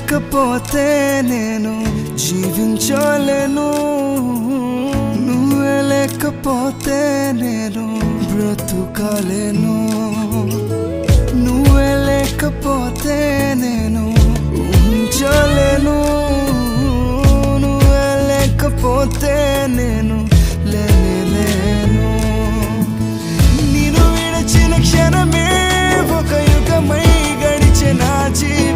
లేకపోతే నేను జీవించలేను, నువ్వే లేకపోతే నేను బ్రతుకలేను, నువ్వే లేకపోతే నేను ఊహించలేను, నువ్వే లేకపోతే నేను లేను. నేను విడచిన క్షణమే ఒక యుగమై గడిచే నా జీవితం.